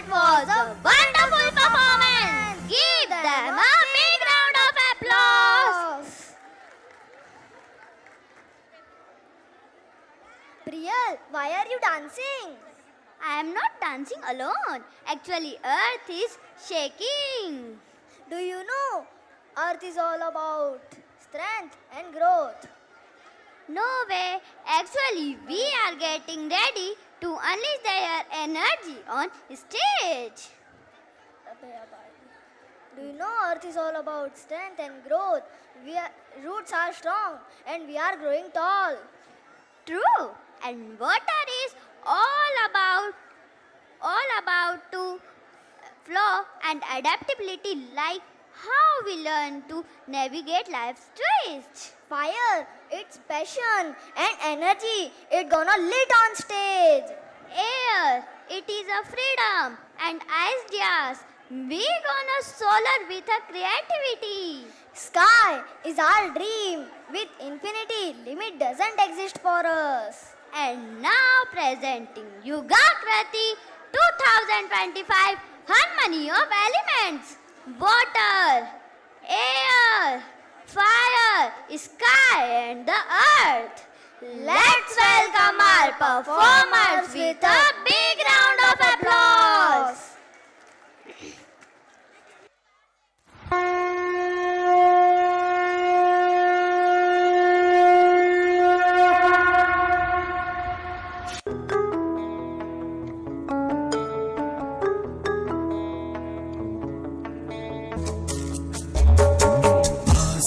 That was a wonderful performance. Give them a big round of applause. Priyal, why are you dancing? I am not dancing alone. Actually, earth is shaking. Do you know Earth is all about strength and growth? No way. Actually, we are getting ready to unleash their energy on stage. Do you know Earth is all about strength and growth? Roots are strong and we are growing tall. True. And water is all about to flow and adaptability, like how we learn to navigate life's twists. Fire, it's passion and energy. It gonna lit on stage. Air, it is a freedom and ideas. We gonna solar with a creativity. Sky is our dream. With infinity, limit doesn't exist for us. And now presenting Yugakrati 2025 Harmony of Elements. Water, air, fire, sky and the earth. Let's welcome our performers with a big round of applause.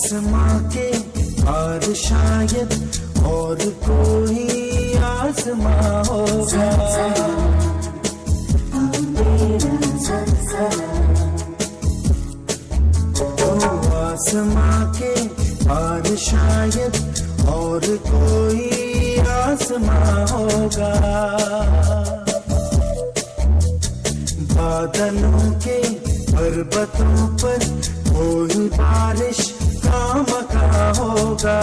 आसमां के पार शायद और कोई आसमां होगा। तो आसमां के पार शायद और कोई आसमां होगा। बादलों के पर्वतों पर कोई बारिश का मका होगा।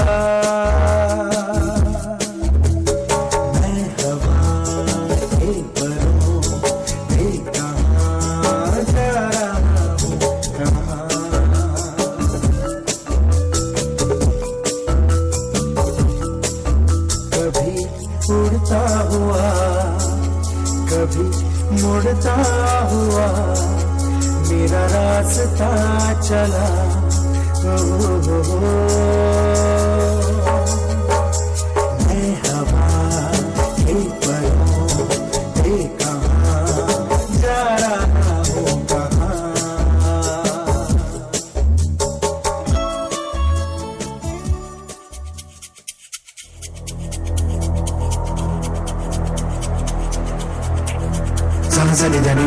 मैं हवा के परों पे कहाँ जा रहा हूँ, कहाँ। कभी उड़ता हुआ, कभी मुड़ता हुआ मेरा रास्ता चला। मैं हवा के परों पे कहाँ जा रहा हूँ, कहाँ। Sazani dani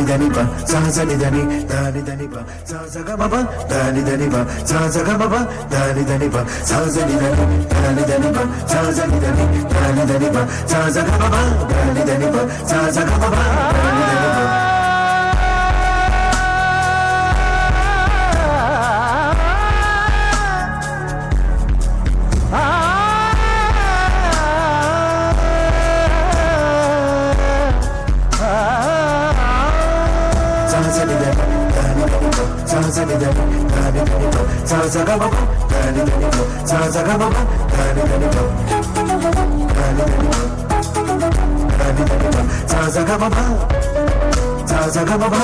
dani ba, sazani dani dani ba, sazaga baba dani ba, sazaga baba dani ba, sazani dani ba, sazani dani ba, sazaga baba dani ba, sazaga baba dani ba. Sazaga baba dani ba, sazaga baba dani ba, sazaga baba, sazaga baba.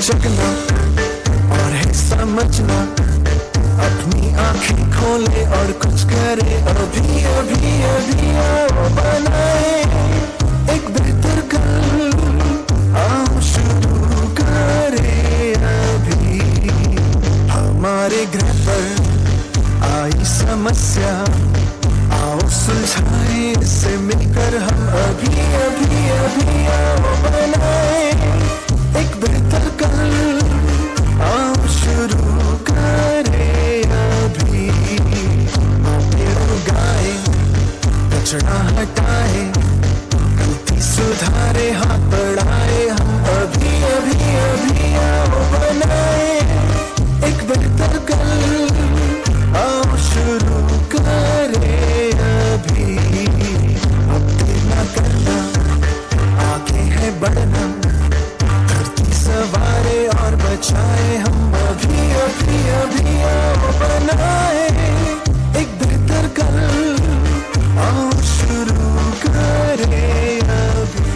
जगना और है समझना, अपनी आंखें खोले और कुछ करे अभी अभी अभी आओ बनाए एक बेहतर कल, आओ शुरू करे अभी। हमारे ग्रह पर आई समस्या, आओ सुलझाए इसे मिलकर हम अभी अभी अभी आओ बनाए एक बेहतर कल, आओ शुरू करे अभी। पेड़ उगाए, कचरा हटाए, गलती सुधारे, हाथ बढ़ाए हम अभी अभी अभी आओ बनाए एक बेहतर कल, आओ शुरू करे अभी। अब देर ना करना, आगे है बढ़ना, धरती सवारे और बचाए हम अभी अभी अभी आओ बनाए एक बेहतर कल, आओ शुरू करे अभी।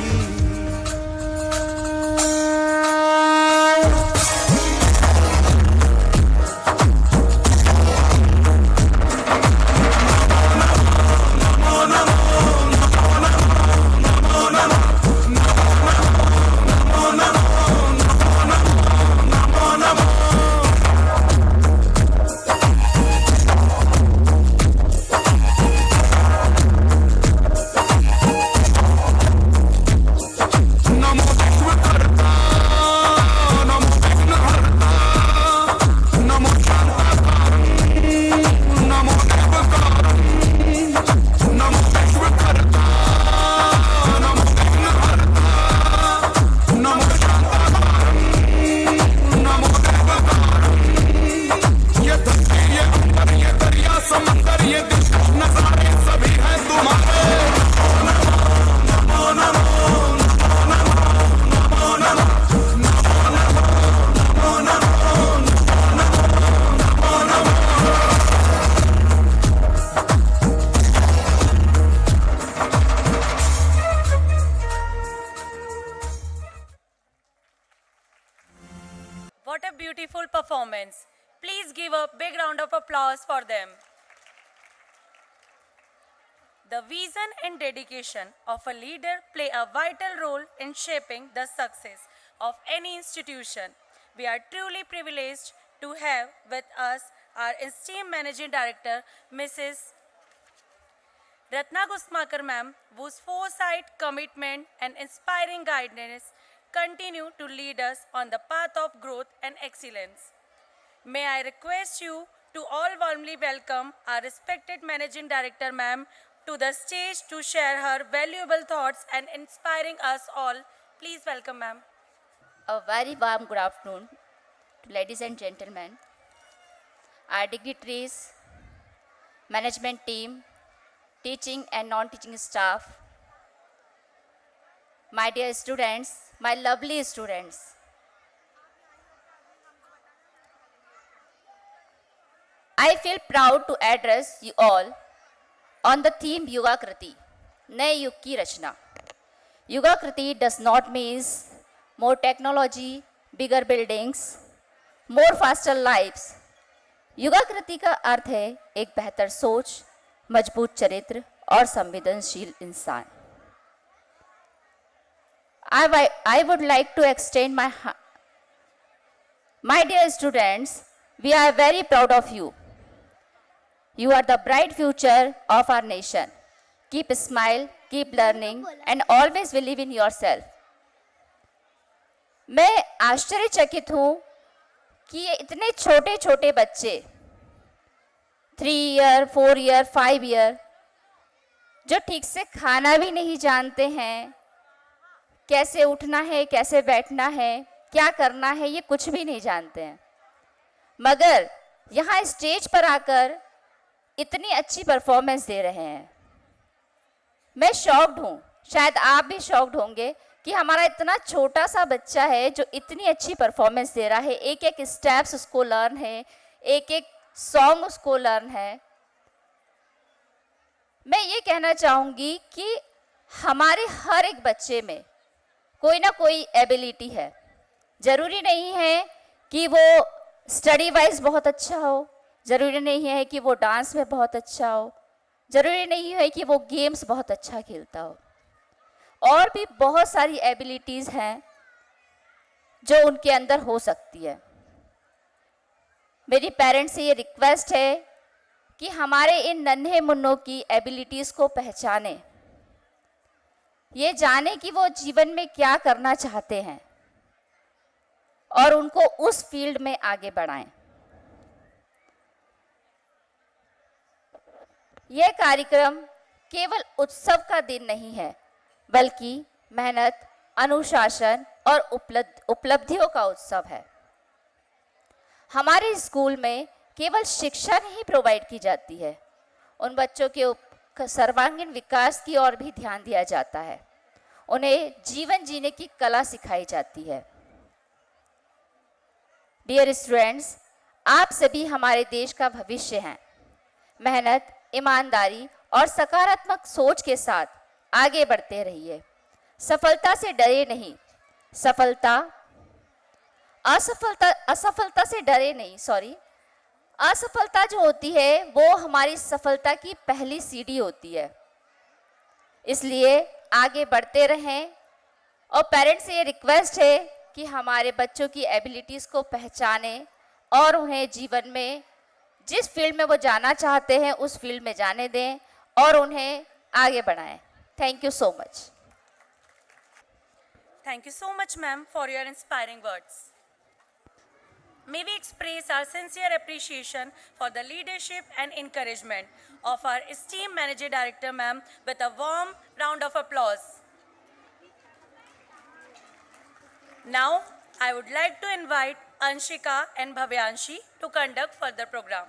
What a beautiful performance. Please give a big round of applause for them. The vision and dedication of a leader play a vital role in shaping the success of any institution. We are truly privileged to have with us our esteemed Managing Director, Mrs. Ratna Gusmakar ma'am, whose foresight, commitment and inspiring guidance continue to lead us on the path of growth and excellence. May I request you to all warmly welcome our respected Managing Director ma'am to the stage to share her valuable thoughts and inspiring us all. Please welcome ma'am. A very warm good afternoon to ladies and gentlemen, our dignitaries, management team, teaching and non-teaching staff, my dear students, my lovely students. I feel proud to address you all on the theme Yuga Kriti, Naye Yug Ki Rachna. Yuga Kriti does not mean more technology, bigger buildings, more faster lives. युगा कृति का अर्थ है एक बेहतर सोच, मजबूत चरित्र और संवेदनशील इंसान. I would like to extend my dear students, we are very proud of you. You are the bright future of our nation. Keep smile, keep learning and always believe in yourself. मैं आश्चर्यचकित हूँ कि ये इतने छोटे छोटे बच्चे 3 year, 4 year, 5 year जो ठीक से खाना भी नहीं जानते हैं, कैसे उठना है, कैसे बैठना है, क्या करना है, ये कुछ भी नहीं जानते हैं, मगर यहाँ स्टेज पर आकर इतनी अच्छी परफॉर्मेंस दे रहे हैं. मैं शॉक्ड हूँ, शायद आप भी शॉक्ड होंगे कि हमारा इतना छोटा सा बच्चा है जो इतनी अच्छी परफॉर्मेंस दे रहा है. एक एक स्टेप्स उसको लर्न है, एक एक सॉन्ग उसको लर्न है. मैं ये कहना चाहूँगी कि हमारे हर एक बच्चे में कोई ना कोई एबिलिटी है, जरूरी नहीं है कि वो स्टडी वाइज बहुत अच्छा हो, जरूरी नहीं है कि वो डांस में बहुत अच्छा हो, जरूरी नहीं है कि वो गेम्स बहुत अच्छा खेलता हो। और भी बहुत सारी एबिलिटीज़ हैं जो उनके अंदर हो सकती है। मेरी पेरेंट्स से ये रिक्वेस्ट है कि हमारे इन नन्हे मुन्नों की एबिलिटीज़ को पहचानें, ये जाने कि वो जीवन में क्या करना चाहते हैं और उनको उस फील्ड में आगे बढ़ाएं। यह कार्यक्रम केवल उत्सव का दिन नहीं है, बल्कि मेहनत, अनुशासन और उपलब्धियों का उत्सव है। हमारे स्कूल में केवल शिक्षा नहीं प्रोवाइड की जाती है, उन बच्चों के सर्वांगीण विकास की ओर भी ध्यान दिया जाता है। उन्हें जीवन जीने की कला सिखाई जाती है। डियर स्टूडेंट्स, आप सभी हमारे देश का भविष्य हैं। मेहनत, ईमानदारी और सकारात्मक सोच के साथ आगे बढ़ते रहिए। सफलता से डरे नहीं, असफलता से डरे नहीं, असफलता जो होती है वो हमारी सफलता की पहली सीढ़ी होती है। इसलिए आगे बढ़ते रहें और पेरेंट्स से ये रिक्वेस्ट है कि हमारे बच्चों की एबिलिटीज़ को पहचानें और उन्हें जीवन में जिस फील्ड में वो जाना चाहते हैं उस फील्ड में जाने दें और उन्हें आगे बढ़ाएं। Thank you so much. Thank you so much, ma'am, for your inspiring words. May we express our sincere appreciation for the leadership and encouragement of our esteemed Managing Director, ma'am, with a warm round of applause. Now, I would like to invite Anshika and Bhavyanshi to conduct further program.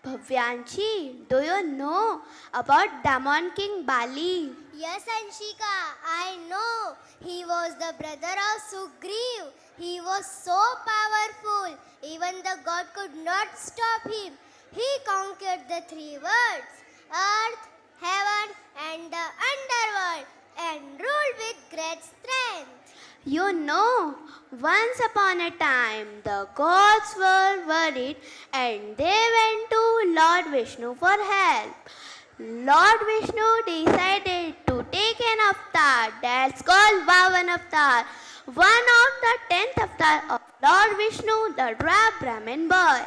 Bhavyanshi, do you know about Demon King Bali? Yes, Anshika, I know. He was the brother of Sugriv. He was so powerful, even the god could not stop him. He conquered the three worlds, earth, heaven, and the underworld, and ruled with great strength. You know, once upon a time the gods were worried and they went to Lord Vishnu for help. Lord Vishnu decided to take an avatar that's called Vaman avatar, one of the 10th avatar of Lord Vishnu, the dwarf Brahmin boy.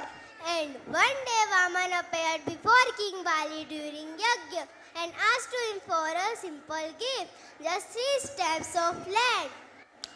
And one day Vaman appeared before King Bali during Yajna and asked him for a simple gift, just 3 steps of land.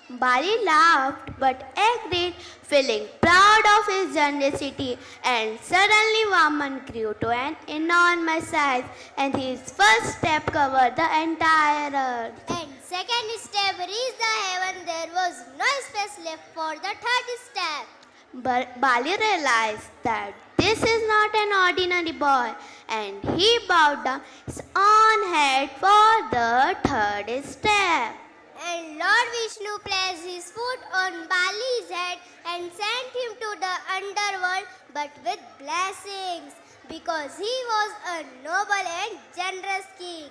Bali laughed but agreed, feeling proud of his generosity, and suddenly Vaman grew to an enormous size, and his first step covered the entire earth. And second step reached the heaven, there was no space left for the third step. But Bali realized that this is not an ordinary boy, and he bowed down his own head for the third step. And Lord Vishnu placed his foot on Bali's head and sent him to the underworld, but with blessings, because he was a noble and generous king.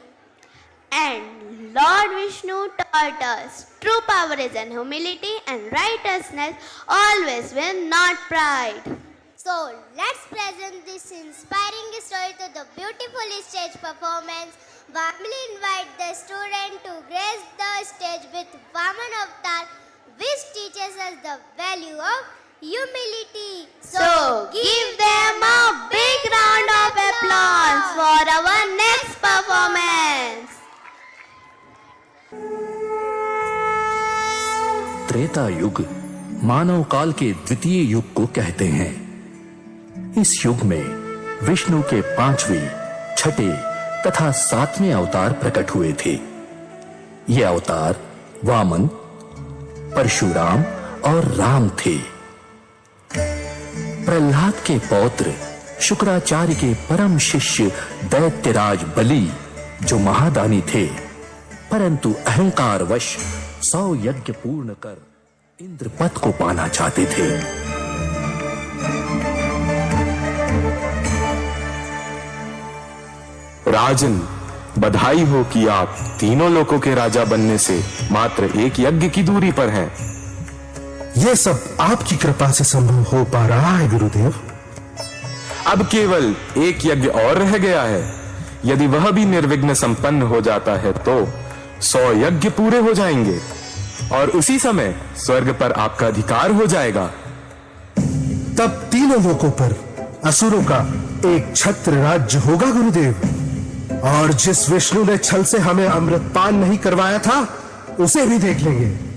And Lord Vishnu taught us true power is in humility and righteousness always win, not pride. So let's present this inspiring story to the beautiful stage performance. Warmly invite the student to grace the stage with Vaman Avatar, which teaches us the value of humility. So give them a big round of applause for our next performance. Treta युग मानव काल के द्वितीय युग को कहते हैं। इस युग में विष्णु के 5वें, 6ठे तथा 7वें अवतार प्रकट हुए थे। ये अवतार वामन, परशुराम और राम थे। प्रहलाद के पौत्र शुक्राचार्य के परम शिष्य दैत्यराज बलि जो महादानी थे, परंतु अहंकारवश 100 यज्ञ पूर्ण कर इंद्र पद को पाना चाहते थे। राजन, बधाई हो कि आप तीनों लोकों के राजा बनने से मात्र 1 यज्ञ की दूरी पर हैं। ये सब आपकी कृपा से संभव हो पा रहा है गुरुदेव। अब केवल एक यज्ञ और रह गया है। यदि वह भी निर्विघ्न संपन्न हो जाता है तो 100 यज्ञ पूरे हो जाएंगे और उसी समय स्वर्ग पर आपका अधिकार हो जाएगा। तब तीनों लोकों पर असुरों का एक छत्र राज्य होगा गुरुदेव। और जिस विष्णु ने छल से हमें अमृतपान नहीं करवाया था उसे भी देख लेंगे।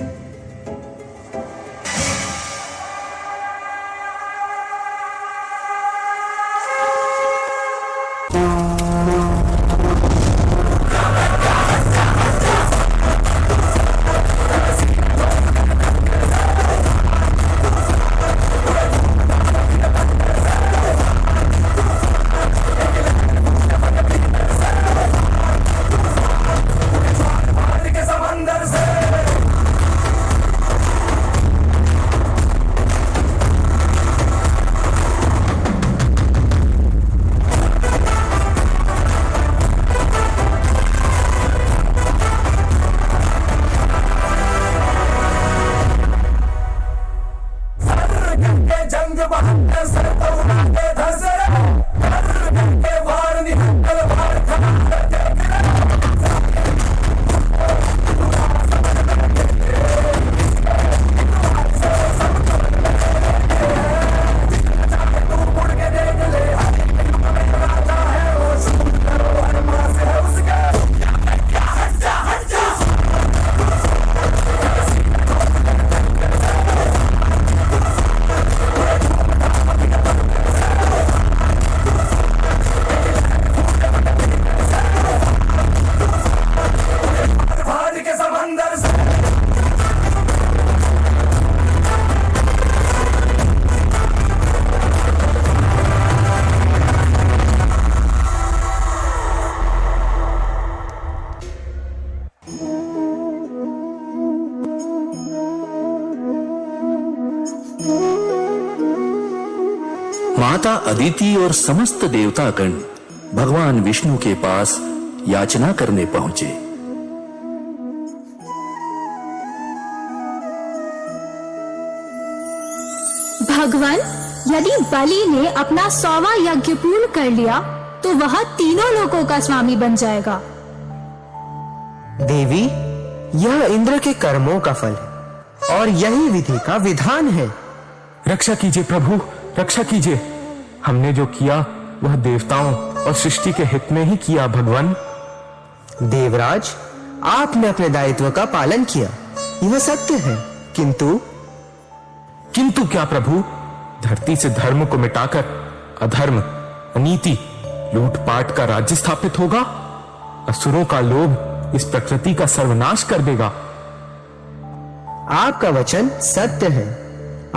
माता अदिति और समस्त देवतागण भगवान विष्णु के पास याचना करने पहुंचे। भगवान, यदि बलि ने अपना 100वां यज्ञ पूर्ण कर लिया तो वह तीनों लोकों का स्वामी बन जाएगा। देवी, यह इंद्र के कर्मों का फल है और यही विधि का विधान है। रक्षा कीजिए प्रभु, रक्षा कीजिए। हमने जो किया वह देवताओं और सृष्टि के हित में ही किया भगवान। देवराज, आपने अपने दायित्व का पालन किया, यह सत्य है, किंतु क्या प्रभु? धरती से धर्म को मिटाकर अधर्म, अनीति, लूटपाट का राज्य स्थापित होगा। असुरों का लोभ इस प्रकृति का सर्वनाश कर देगा। आपका वचन सत्य है।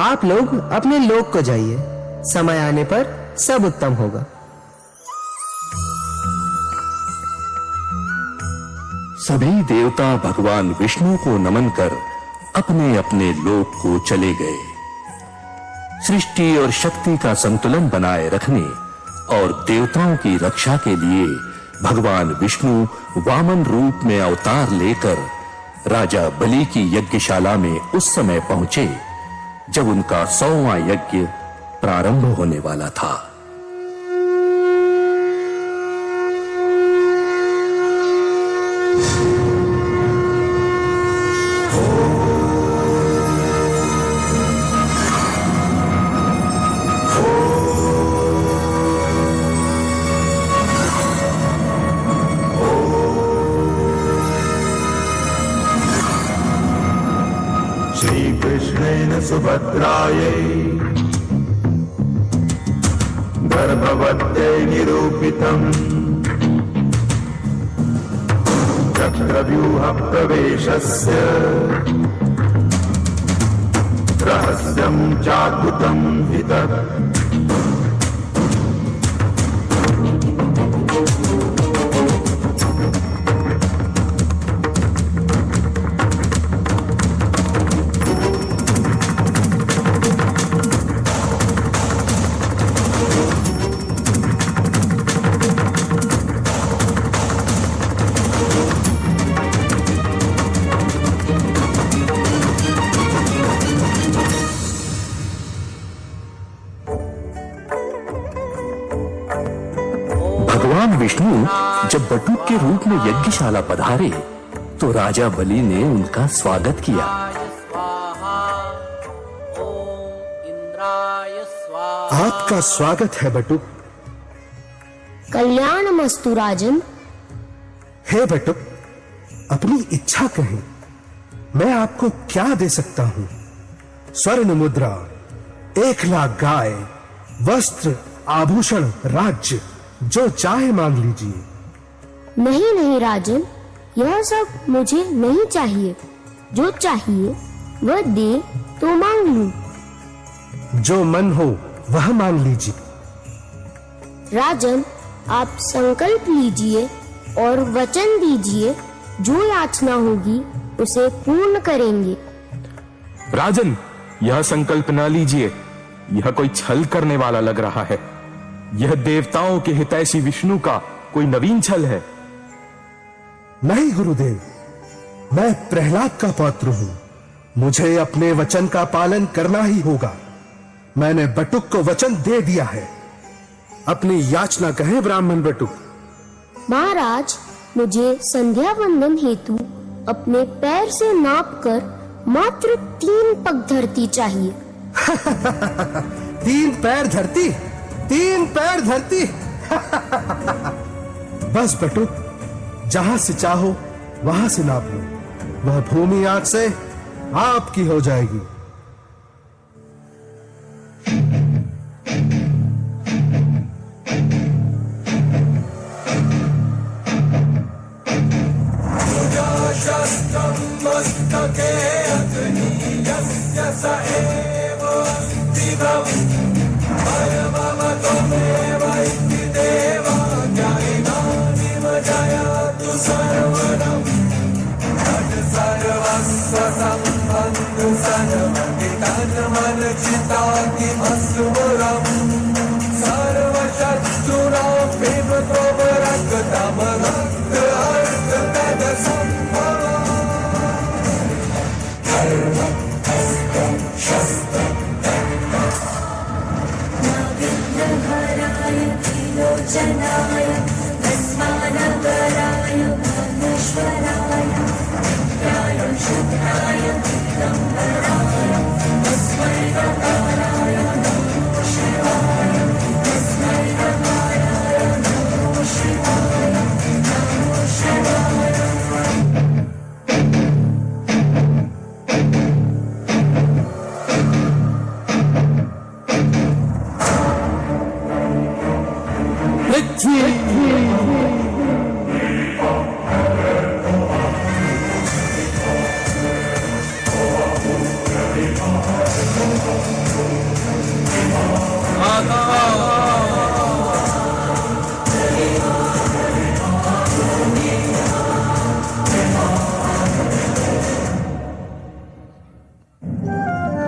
आप लोग अपने लोक को जाइए, समय आने पर सब उत्तम होगा। सभी देवता भगवान विष्णु को नमन कर अपने अपने लोक को चले गए। सृष्टि और शक्ति का संतुलन बनाए रखने और देवताओं की रक्षा के लिए भगवान विष्णु वामन रूप में अवतार लेकर राजा बलि की यज्ञशाला में उस समय पहुंचे जब उनका 100वां यज्ञ प्रारंभ होने वाला था। श्रीकृष्णेन सुभद्रायै गर्भवत्यै निरूपितम् चक्रव्यूहप्रवेशस्य रहस्यं चाद्भुतं हितम्। विष्णु जब बटुक के रूप में यज्ञशाला पधारे तो राजा बलि ने उनका स्वागत किया। आपका स्वागत है बटुक। कल्याणमस्तु राजन। हे बटुक, अपनी इच्छा कहें, मैं आपको क्या दे सकता हूं? स्वर्ण मुद्रा, 1,00,000 गाय, वस्त्र, आभूषण, राज्य, जो चाहे मांग लीजिए। नहीं नहीं राजन, यह सब मुझे नहीं चाहिए। जो चाहिए वह दे तो मांग लूं। जो मन हो वह मांग लीजिए। राजन, आप संकल्प लीजिए और वचन दीजिए, जो याचना होगी उसे पूर्ण करेंगे। राजन, यह संकल्प न लीजिए, यह कोई छल करने वाला लग रहा है। यह देवताओं के हितैषी विष्णु का कोई नवीन छल है। नहीं गुरुदेव, मैं प्रहलाद का पौत्र हूं। मुझे अपने वचन का पालन करना ही होगा। मैंने बटुक को वचन दे दिया है। अपनी याचना कहे ब्राह्मण बटुक। महाराज, मुझे संध्या वंदन हेतु अपने पैर से नापकर मात्र 3 पग धरती चाहिए। 3 पैर धरती, 3 पैर धरती। बस बटुक, जहां से चाहो वहां से नाप लो। वह भूमि आज से आपकी हो जाएगी।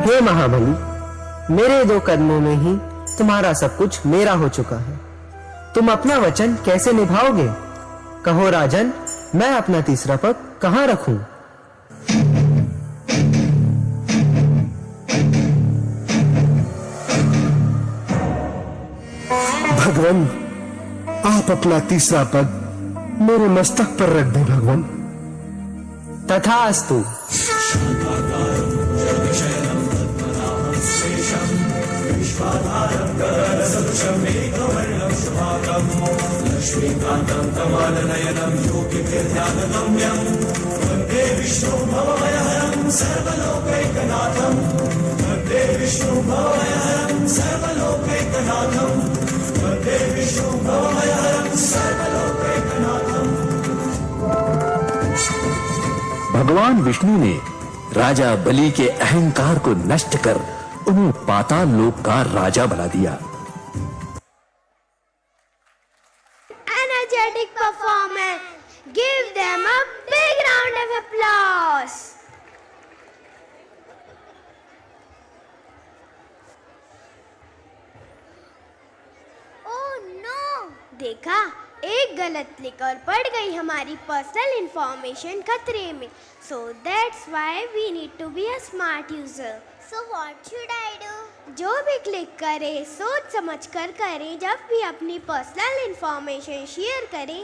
हे महाबली, मेरे 2 कदमों में ही तुम्हारा सब कुछ मेरा हो चुका है। तुम अपना वचन कैसे निभाओगे? कहो राजन, मैं अपना तीसरा पग कहां रखूं? भगवान, आप अपना तीसरा पग मेरे मस्तक पर रख दें भगवान। तथास्तु। भगवान विष्णु ने राजा बलि के अहंकार को नष्ट कर उन्हें पाताल लोक का राजा बना दिया। Energetic performance. Give them a big round of applause. Oh no! देखा, एक गलत क्लिक और पड़ गई हमारी पर्सनल इंफॉर्मेशन खतरे में। So that's why we need to be a smart user. So what should I do? जो भी क्लिक करें सोच समझ कर करें. जब भी अपनी पर्सनल इंफॉर्मेशन शेयर करें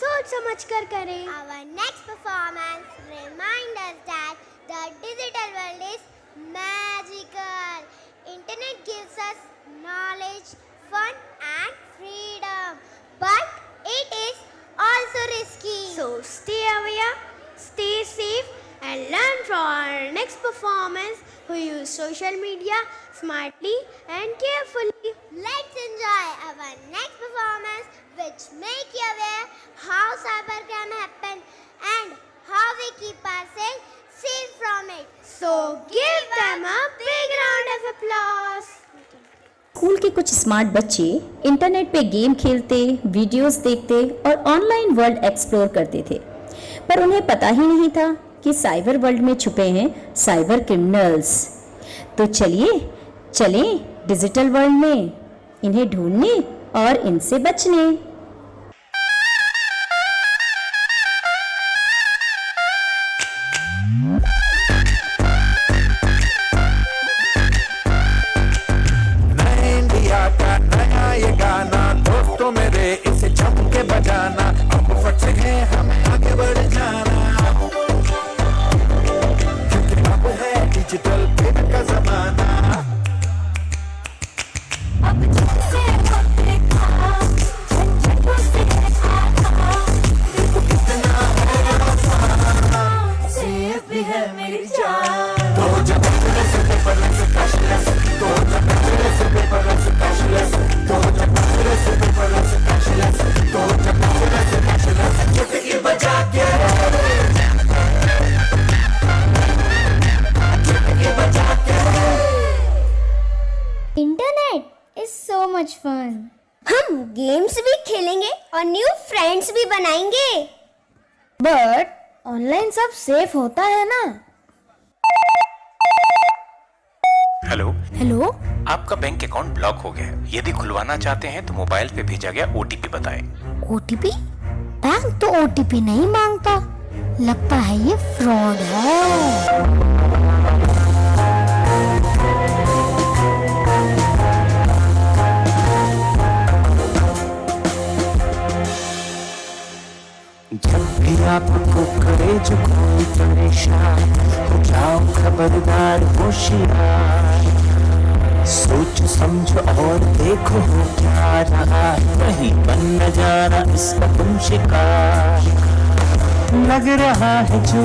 सोच समझ कर करें. Our next performance reminds us that the digital world is magical. Internet gives us knowledge, fun and freedom. But it is also risky. So stay aware, stay safe and learn from our next performance who use social media smartly and carefully. Let's enjoy our next performance which make you aware how cybercrime happen and how we keep ourselves safe from it. So give them a big round of applause. School के कुछ smart बच्चे internet पे game खेलते, videos देखते और online world explore करते थे, पर उन्हें पता ही नहीं था कि साइबर वर्ल्ड में छुपे हैं साइबर क्रिमिनल्स। तो चलें डिजिटल वर्ल्ड में इन्हें ढूंढने और इनसे बचने। Internet is so much fun. हम गेम्स भी खेलेंगे और न्यू फ्रेंड्स भी बनाएंगे. बट ऑनलाइन सब सेफ होता है ना? हेलो, आपका बैंक अकाउंट ब्लॉक हो गया है. यदि खुलवाना चाहते हैं तो मोबाइल पे भेजा गया OTP बताएं. OTP? बैंक तो OTP नहीं मांगता. लगता है ये फ्रॉड है. जब भी आपको करे जो कोई परेशान हो जाओ खबरदार होशियार. सोच समझो और देखो हो क्या रहा है, नहीं बन न जाना इसका तुम शिकार. लग रहा है जो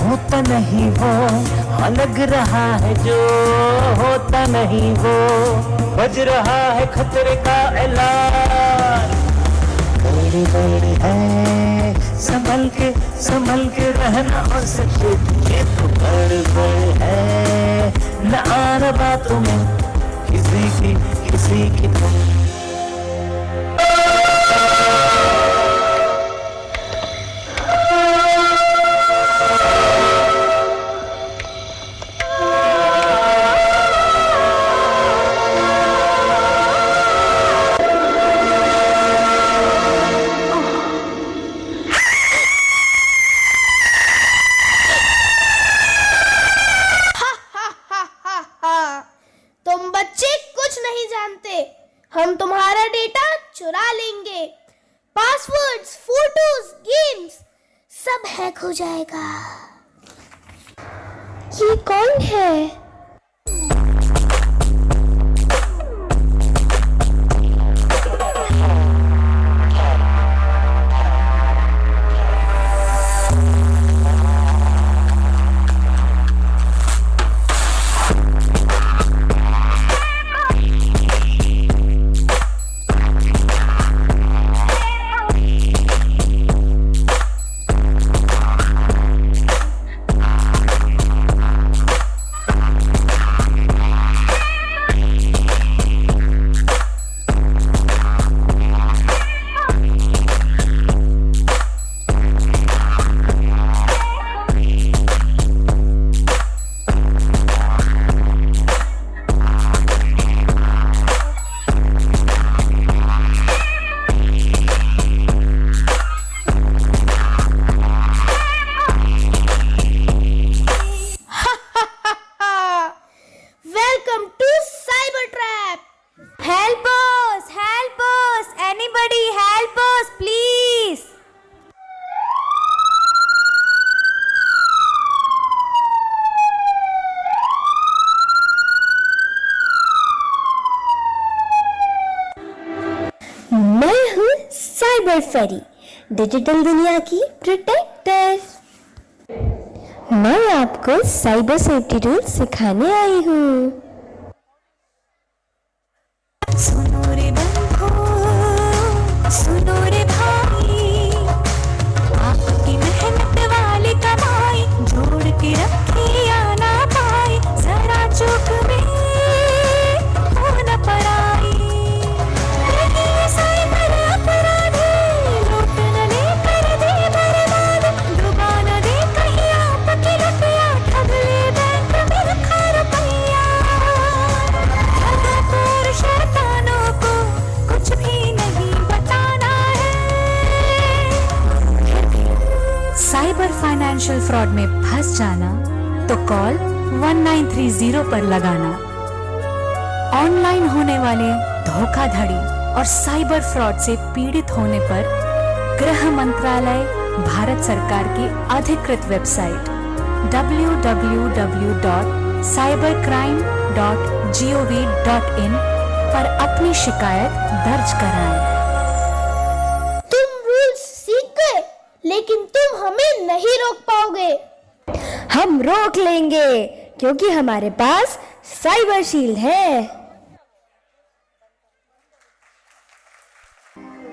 होता नहीं वो, हाँ लग रहा है जो होता नहीं वो, बज रहा है खतरे का ऐलान. बड़े है संभल के रहना और सके, ये तो बड़े है न आना बातों में किसी की तुम. तुम बच्चे कुछ नहीं जानते. हम तुम्हारा डेटा चुरा लेंगे. पासवर्ड्स, फोटोज, गेम्स सब हैक हो जाएगा. ये कौन है? साइबर फेरी, डिजिटल दुनिया की प्रोटेक्टर। मैं आपको साइबर सेफ्टी रूल सिखाने आई हूँ। सुनो रे बंधु, सुनो रे भाई, आपकी मेहनत वाली कमाई जोड़ के रखी या ना पाई, जरा चूक में हो न पड़ाई। रहिए साइबर अपराधी, लूट न लेकर दे बर्बाद, डुबा न दे कहीं आपकी रुपया, ठग ले बैंक में रखा रुपया। ठगों शैतानों को कुछ भी नहीं बताना है। साइबर फाइनेंशियल फ्रॉड में फंस जाना तो कॉल 1930 पर लगाना। ऑनलाइन होने वाले धोखाधड़ी और साइबर फ्रॉड से पीड़ित होने पर गृह मंत्रालय, भारत सरकार की अधिकृत वेबसाइट www.cybercrime.gov.in पर अपनी शिकायत दर्ज कराएं। तुम रूल्स सीख गए, लेकिन तुम हमें नहीं रोक पाओगे। हम रोक लेंगे, क्योंकि हमारे पास साइबर शील्ड है।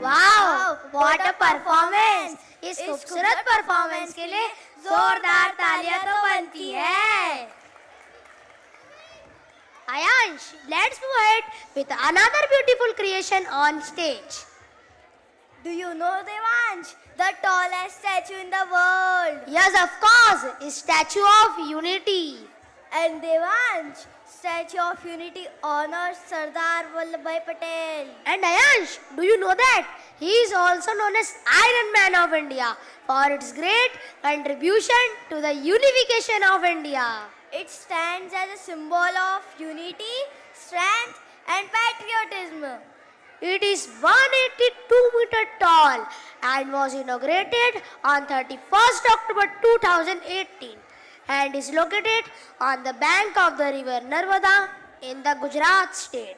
Wow, what a performance! इस खूबसूरत परफॉर्मेंस के लिए जोरदार तालियां तो बनती है। Ayansh, let's move ahead with another beautiful creation on stage. Do you know, Devansh, the tallest statue in the world? Yes, of course, is Statue of Unity. And Devansh, Statue of Unity honors Sardar Vallabhbhai Patel. And Ayansh, do you know that he is also known as Iron Man of India for its great contribution to the unification of India. It stands as a symbol of unity, strength, and patriotism. It is 182 meter tall and was inaugurated on 31st October 2018 and is located on the bank of the river Narmada in the Gujarat state.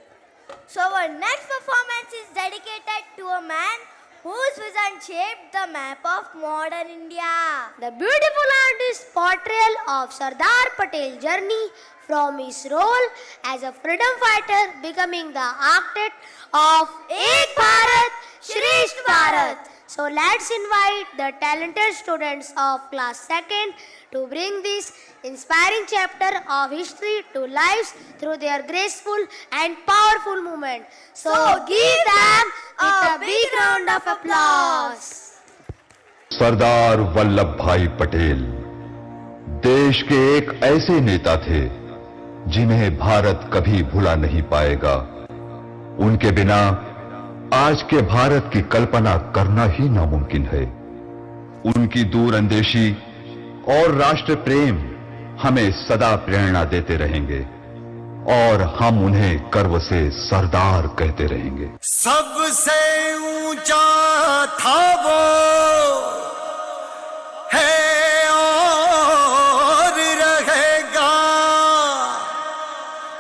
So our next performance is dedicated to a man whose vision shaped the map of modern India. The beautiful artist's portrayal of Sardar Patel's journey from his role as a freedom fighter becoming the architect of Ek Bharat, Shresth Bharat. So let's invite the talented students of class 2nd to bring this inspiring chapter of history to life through their graceful and powerful movement. So give them a big round of applause. Sardar Vallabh भाई पटेल देश के एक ऐसे नेता थे जिन्हें भारत कभी भुला नहीं पाएगा। उनके बिना आज के भारत की कल्पना करना ही नामुमकिन है। उनकी दूरअंदेशी और राष्ट्र प्रेम हमें सदा प्रेरणा देते रहेंगे और हम उन्हें गर्व से सरदार कहते रहेंगे। सबसे ऊंचा था वो है और रहेगा,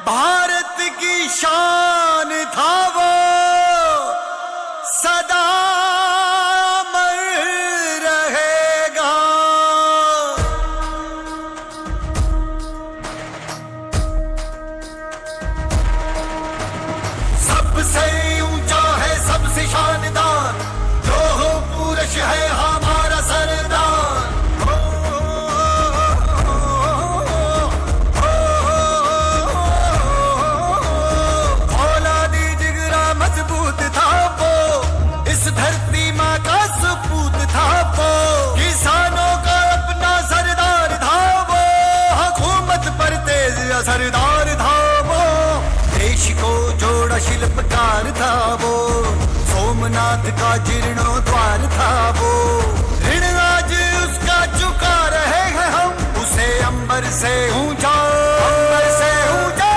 भारत की शान था वो सदा अमर रहेगा। सबसे ऊंचा है, सबसे शानदार, लोह पुरुष है हमारा सरदार। औलादी जिगरा मजबूत था वो, इस धरती माँ का सपूत था वो, किसानों का अपना सरदार था वो, हुकूमत पर तेज असरदार था वो, देश को जोड़ा शिल्पकार था वो, सोमनाथ का जीर्णोद्वार था वो, ऋण आज उसका चुका रहे हैं हम, उसे अंबर से ऊंचा, अंबर से ऊंचा,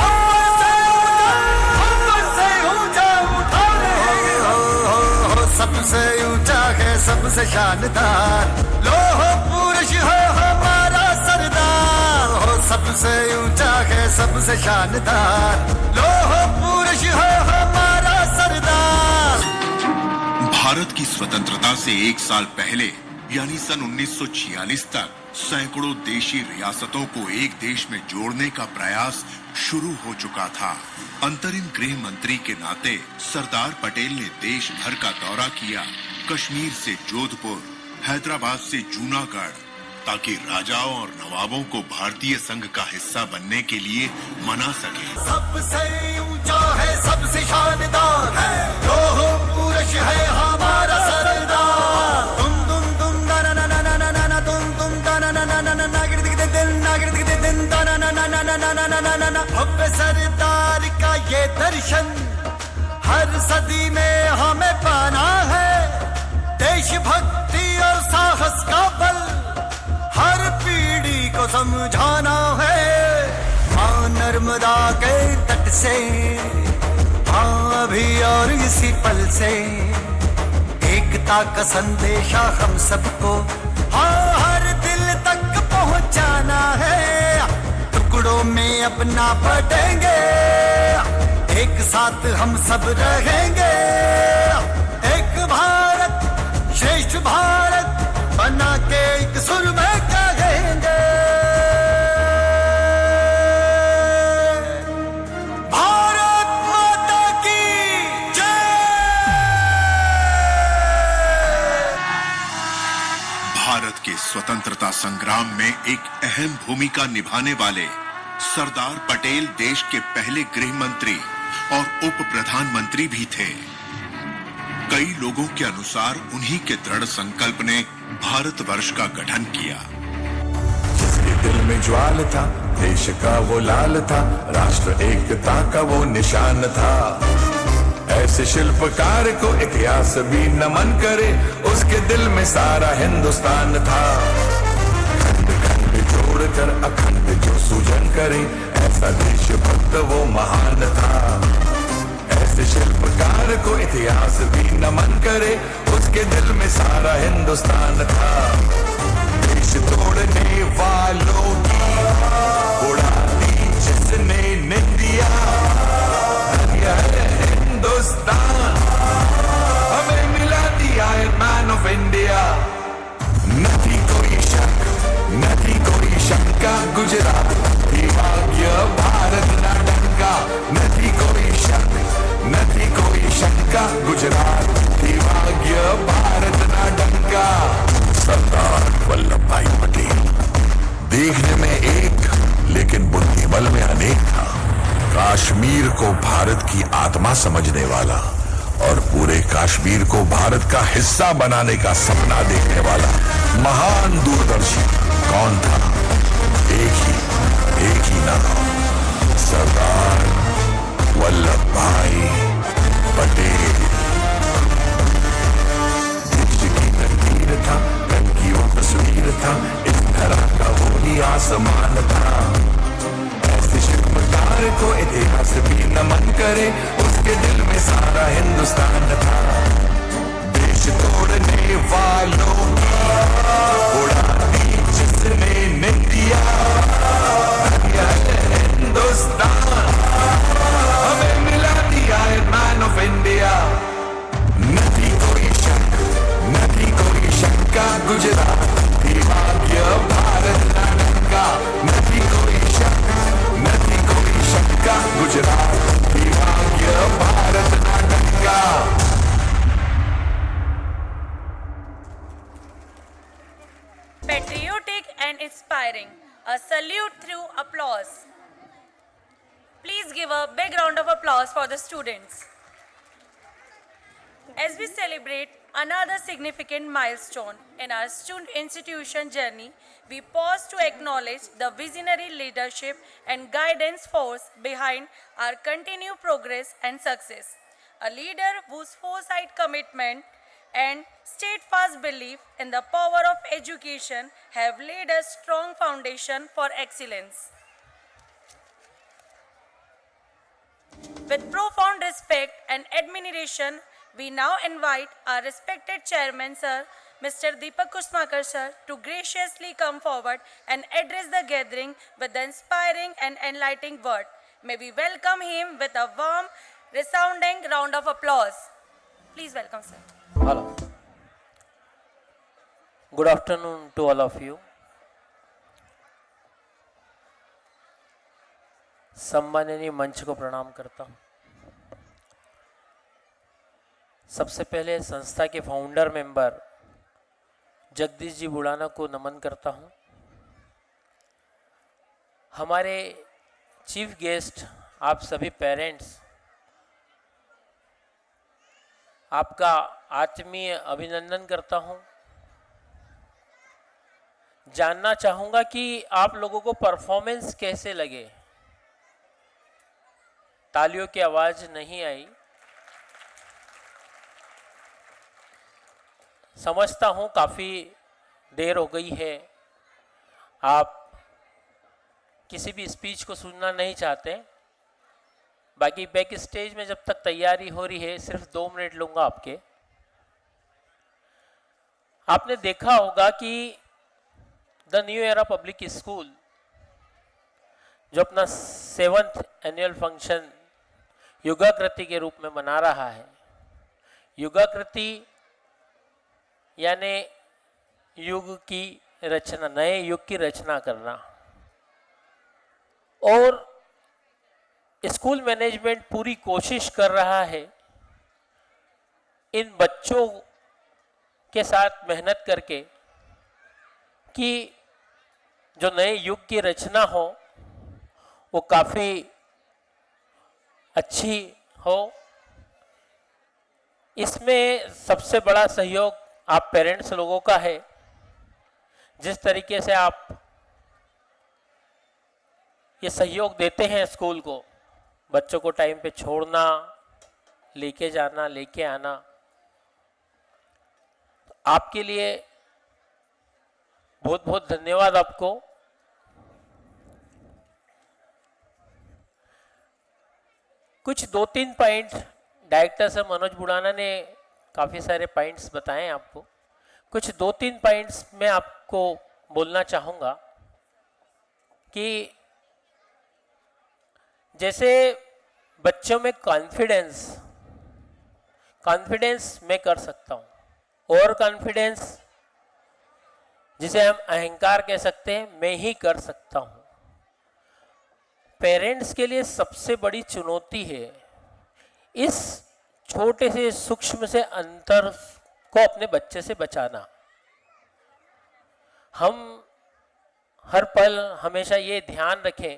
अंबर से ऊंचा, अंबर से ऊंचा उठा रहे हैं। सबसे ऊंचा है, सबसे शानदार, लोह पुरुष है हमारा सरदार। हो सबसे ऊंचा है, सबसे शानदार, लोह पुरुष है हमारा सरदार। भारत की स्वतंत्रता से एक साल पहले यानी सन 1946 तक सैकड़ों देशी रियासतों को एक देश में जोड़ने का प्रयास शुरू हो चुका था। अंतरिम गृह मंत्री के नाते सरदार पटेल ने देश भर का दौरा किया, कश्मीर से जोधपुर, हैदराबाद से जूनागढ़, ताकि राजाओं और नवाबों को भारतीय संघ का हिस्सा बनने के लिए मना सके। सबसे ऊंचा है, सबसे शानदार है, लोहो पुरुष है हमारा सरदार। तुम ना ना ना ना ना ना ना तुम ना ना ना ना ना ना नागिर दिख दे दिन ना ना ना ना ना ना ना ना ना ना ना। भव्य सरदार का ये दर्शन हर सदी में हमें पाना है। देशभक्ति और साहस का बल हर पीढ़ी को समझाना है। मां नर्मदा के तट से, हाँ अभी और इसी पल से एकता का संदेशा हम सबको, हाँ हर दिल तक पहुंचाना है। टुकड़ों में अपना बटेंगे, एक साथ हम सब रहेंगे। एक भारत श्रेष्ठ भारत बना के एक सुर में कहेंगे। भारत माता की जय। भारत के स्वतंत्रता संग्राम में एक अहम भूमिका निभाने वाले सरदार पटेल देश के पहले गृह मंत्री और उप प्रधानमंत्री भी थे। कई लोगों के अनुसार उन्हीं के दृढ़ संकल्प ने भारतवर्ष का गठन किया। जिसके दिल में ज्वाल था, देश का वो लाल था, राष्ट्र एकता का वो निशान था। ऐसे शिल्पकार को इतिहास भी नमन करे, उसके दिल में सारा हिंदुस्तान था। खंड खंड जोड़कर अखंड जो सूजन करे, ऐसा देशभक्त वो महान था। ऐसे शिल्पकार को इतिहास भी नमन करे, उसके दिल में सारा हिंदुस्तान था। देश तोड़ने वालों की उड़ा दी जिसने निंदिया, धन्य है हिंदुस्तान, हमें मिला दी आयरन मैन ऑफ इंडिया। न थी कोई शक, न थी कोई शंका, गुजरात थी भाग्य भारत न डंका। न थी कोई शक, न थी कोई शंका, गुजरात थी भाग्य भारत न डंका। सरदार वल्लभ भाई पटेल देखने में एक, लेकिन बुद्धिबल में अनेक था। कश्मीर को भारत की आत्मा समझने वाला और पूरे कश्मीर को भारत का हिस्सा बनाने का सपना देखने वाला महान दूरदर्शी कौन था? एक ही नाम, सरदार वल्लभ भाई पटेल। देश की तकदीर था, कल की वो तस्वीर था, इस तरह का वो ही आसमान था। ऐसे शिल्पकार को इतिहास भी नमन करे, उसके दिल में सारा हिंदुस्तान था। देश तोड़ने वालों की उड़ा दी जिसने निंदिया, धन्य है हिंदुस्तान, हमें मिला दी आयरन मैन ऑफ इंडिया। न थी कोई शक, न थी कोई शंका, गुजरात थी भाग्य भारत न डंका। न थी कोई शक, न थी कोई शंका, गुजरात थी भाग्य भारत न डंका। Patriotic and inspiring. A salute through applause. Please give a big round of applause for the students. As we celebrate another significant milestone in our student institution journey, we pause to acknowledge the visionary leadership and guidance force behind our continued progress and success. A leader whose foresight, commitment, and steadfast belief in the power of education have laid a strong foundation for excellence. With profound respect and admiration, we now invite our respected chairman, Sir, Mr. Deepak Kusmakar, Sir, to graciously come forward and address the gathering with the inspiring and enlightening word. May we welcome him with a warm, resounding round of applause. Please welcome, Sir. Hello. Good afternoon to all of you. सम्माननीय मंच को प्रणाम करता हूँ। सबसे पहले संस्था के फाउंडर मेंबर जगदीश जी बुढ़ाना को नमन करता हूँ। हमारे चीफ गेस्ट आप सभी पेरेंट्स, आपका आत्मीय अभिनंदन करता हूँ। जानना चाहूँगा कि आप लोगों को परफॉर्मेंस कैसे लगे। तालियों की आवाज़ नहीं आई। समझता हूँ काफ़ी देर हो गई है, आप किसी भी स्पीच को सुनना नहीं चाहते। बाकी बैक स्टेज में जब तक तैयारी हो रही है, सिर्फ 2 मिनट लूँगा आपके। आपने देखा होगा कि the new era public school जो अपना 7th एनुअल फंक्शन युगाकृति के रूप में मना रहा है। युगाकृति यानी युग की रचना, नए युग की रचना करना। और स्कूल मैनेजमेंट पूरी कोशिश कर रहा है इन बच्चों के साथ मेहनत करके कि जो नए युग की रचना हो वो काफ़ी अच्छी हो। इसमें सबसे बड़ा सहयोग आप पेरेंट्स लोगों का है। जिस तरीके से आप ये सहयोग देते हैं स्कूल को, बच्चों को टाइम पे छोड़ना, लेके जाना, लेके आना, तो आपके लिए बहुत बहुत धन्यवाद आपको। कुछ 2-3 पॉइंट डायरेक्टर साहब मनोज बुढ़ाना ने काफ़ी सारे पॉइंट्स बताएं आपको। कुछ 2-3 पॉइंट्स मैं आपको बोलना चाहूँगा कि जैसे बच्चों में कॉन्फिडेंस मैं कर सकता हूँ, और कॉन्फिडेंस जिसे हम अहंकार कह सकते हैं, मैं ही कर सकता हूँ। पेरेंट्स के लिए सबसे बड़ी चुनौती है इस छोटे से सूक्ष्म से अंतर को अपने बच्चे से बचाना। हम हर पल हमेशा ये ध्यान रखें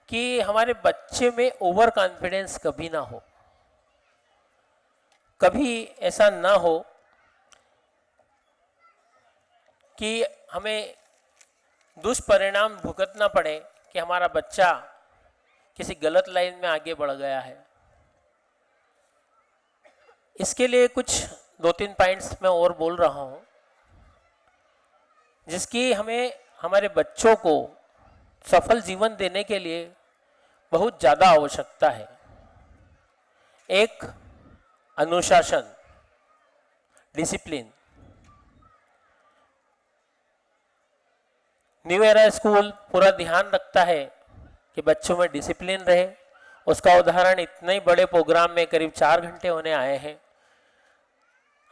कि हमारे बच्चे में ओवर कॉन्फिडेंस कभी ना हो। कभी ऐसा ना हो कि हमें दुष्परिणाम भुगतना पड़े कि हमारा बच्चा किसी गलत लाइन में आगे बढ़ गया है। इसके लिए कुछ 2-3 पॉइंट्स मैं और बोल रहा हूँ, जिसकी हमें हमारे बच्चों को सफल जीवन देने के लिए बहुत ज़्यादा आवश्यकता है। एक, अनुशासन, डिसिप्लिन। न्यू एरा स्कूल पूरा ध्यान रखता है कि बच्चों में डिसिप्लिन रहे। उसका उदाहरण इतने बड़े प्रोग्राम में करीब 4 घंटे होने आए हैं।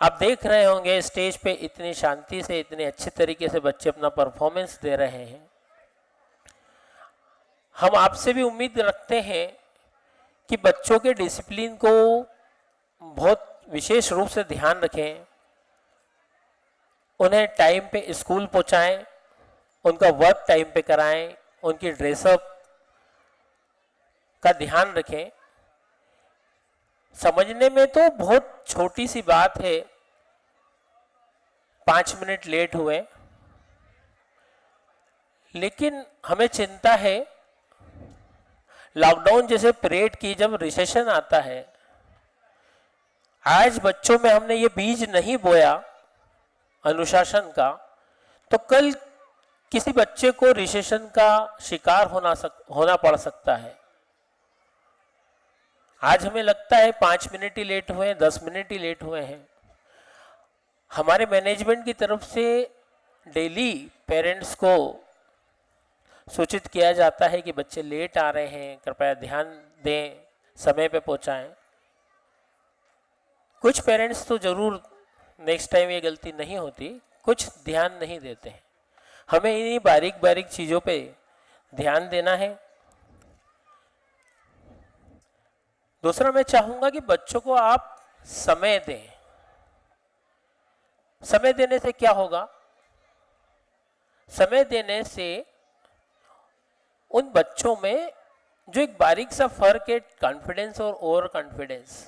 आप देख रहे होंगे स्टेज पे इतनी शांति से, इतने अच्छे तरीके से बच्चे अपना परफॉर्मेंस दे रहे हैं। हम आपसे भी उम्मीद रखते हैं कि बच्चों के डिसिप्लिन को बहुत विशेष रूप से ध्यान रखें, उन्हें टाइम पे स्कूल पहुंचाएं, उनका वर्क टाइम पे कराएं, उनकी ड्रेसअप का ध्यान रखें। समझने में तो बहुत छोटी सी बात है, 5 मिनट लेट हुए, लेकिन हमें चिंता है लॉकडाउन जैसे पीरियड की, जब रिसेशन आता है, आज बच्चों में हमने ये बीज नहीं बोया अनुशासन का, तो कल किसी बच्चे को रिसेशन का शिकार होना पड़ सकता है। आज हमें लगता है 5 मिनट ही लेट हुए हैं, 10 मिनट ही लेट हुए हैं। हमारे मैनेजमेंट की तरफ से डेली पेरेंट्स को सूचित किया जाता है कि बच्चे लेट आ रहे हैं, कृपया ध्यान दें, समय पे पहुंचाएं। कुछ पेरेंट्स तो जरूर नेक्स्ट टाइम ये गलती नहीं होती, कुछ ध्यान नहीं देते हैं। हमें इन्हीं बारीक बारीक चीज़ों पे ध्यान देना है। दूसरा, मैं चाहूंगा कि बच्चों को आप समय दें। समय देने से क्या होगा? समय देने से उन बच्चों में जो एक बारीक सा फर्क है कॉन्फिडेंस और ओवर कॉन्फिडेंस,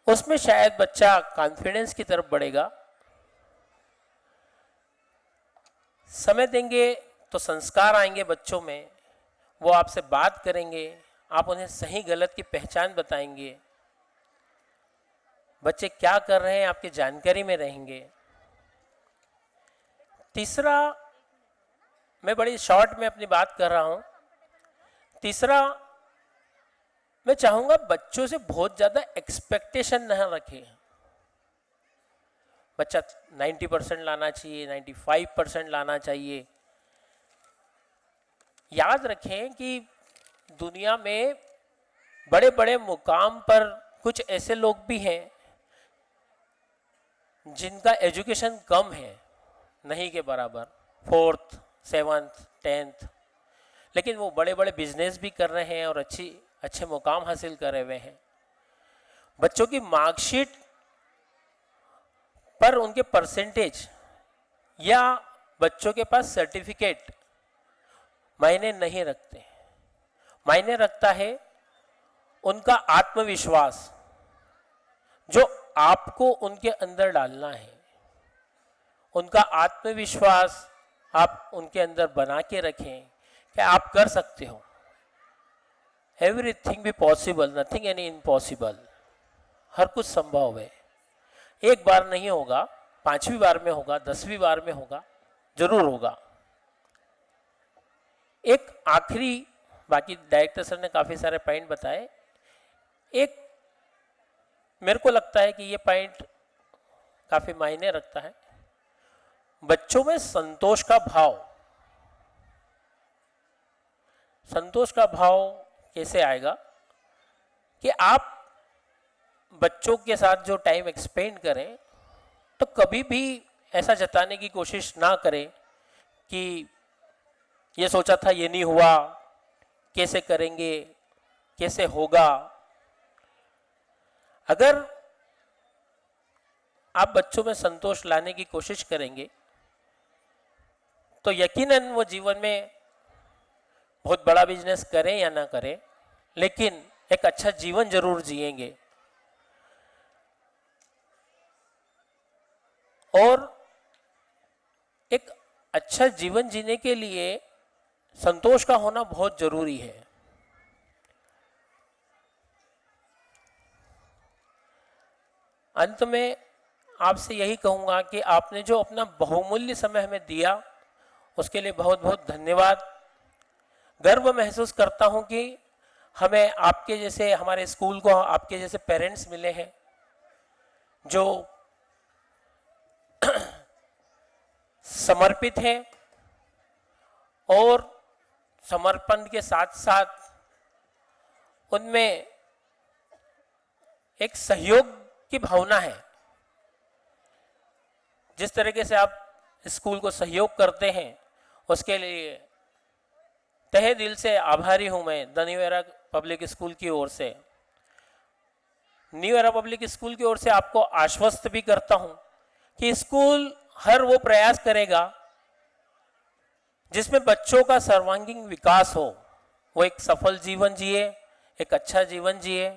उसमें शायद बच्चा कॉन्फिडेंस की तरफ बढ़ेगा। समय देंगे तो संस्कार आएंगे बच्चों में, वो आपसे बात करेंगे, आप उन्हें सही गलत की पहचान बताएंगे, बच्चे क्या कर रहे हैं आपकी जानकारी में रहेंगे। तीसरा, मैं बड़ी शॉर्ट में अपनी बात कर रहा हूं। तीसरा, मैं चाहूंगा बच्चों से बहुत ज्यादा एक्सपेक्टेशन न रखें। बच्चा 90% लाना चाहिए, 95% लाना चाहिए। याद रखें कि दुनिया में बड़े बड़े मुकाम पर कुछ ऐसे लोग भी हैं जिनका एजुकेशन कम है, नहीं के बराबर, 4th, 7th, 10th, लेकिन वो बड़े बड़े बिजनेस भी कर रहे हैं और अच्छे मुकाम हासिल करे हुए हैं। बच्चों की मार्कशीट पर उनके परसेंटेज या बच्चों के पास सर्टिफिकेट मायने नहीं रखते। मायने रखता है उनका आत्मविश्वास जो आपको उनके अंदर डालना है। उनका आत्मविश्वास आप उनके अंदर बना के रखें कि आप कर सकते हो। एवरीथिंग भी पॉसिबल, नथिंग एनी इम्पॉसिबल। हर कुछ संभव है। एक बार नहीं होगा, 5वीं बार में होगा, 10वीं बार में होगा, जरूर होगा। एक आखिरी, बाकी डायरेक्टर सर ने काफी सारे पॉइंट बताए, एक मेरे को लगता है कि ये पॉइंट काफी मायने रखता है। बच्चों में संतोष का भाव। संतोष का भाव कैसे आएगा कि आप बच्चों के साथ जो टाइम एक्सपेंड करें तो कभी भी ऐसा जताने की कोशिश ना करें कि ये सोचा था ये नहीं हुआ, कैसे करेंगे, कैसे होगा। अगर आप बच्चों में संतोष लाने की कोशिश करेंगे तो यकीनन वो जीवन में बहुत बड़ा बिजनेस करें या ना करें, लेकिन एक अच्छा जीवन जरूर जिएंगे। और एक अच्छा जीवन जीने के लिए संतोष का होना बहुत जरूरी है। अंत में आपसे यही कहूंगा कि आपने जो अपना बहुमूल्य समय हमें दिया उसके लिए बहुत बहुत धन्यवाद। गर्व महसूस करता हूं कि हमें आपके जैसे, हमारे स्कूल को आपके जैसे पेरेंट्स मिले हैं जो समर्पित हैं और समर्पण के साथ साथ उनमें एक सहयोग की भावना है। जिस तरीके से आप स्कूल को सहयोग करते हैं उसके लिए तहे दिल से आभारी हूं मैं the new era public school की ओर से। न्यू एरा पब्लिक स्कूल की ओर से आपको आश्वस्त भी करता हूं कि स्कूल हर वो प्रयास करेगा जिसमें बच्चों का सर्वांगीण विकास हो, वो एक सफल जीवन जिए, एक अच्छा जीवन जिए।